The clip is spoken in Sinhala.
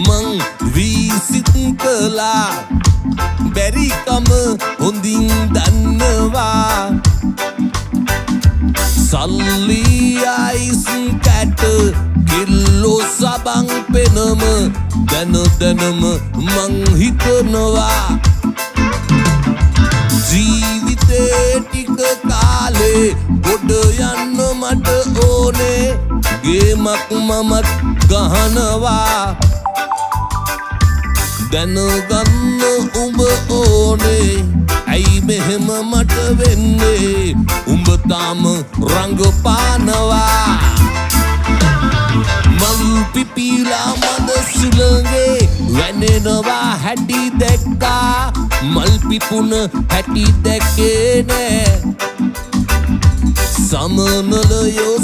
මං වීසිත් කළා බැරිකම හොඳින් දන්නවා සල්ලි අයිස් කැට කිල්ලෝ සබන් පෙනම දැන දැනම මං හිතනවා ජීවිතේ ටික කාලේ ගොඩ යන්න මට ඕනේ ගේමක් මමත් ගහනවා දැනගන්න උඹ ඕනේ ඇයි මෙහෙම මට වෙන්නේ උඹ තාම රංගපානවා මල් පිපිලා මද සුළඟේ වැනෙනවා හැටි දැක්කා මල් පිපුන හැටි දැක්කේ නෑ සමනලයෝ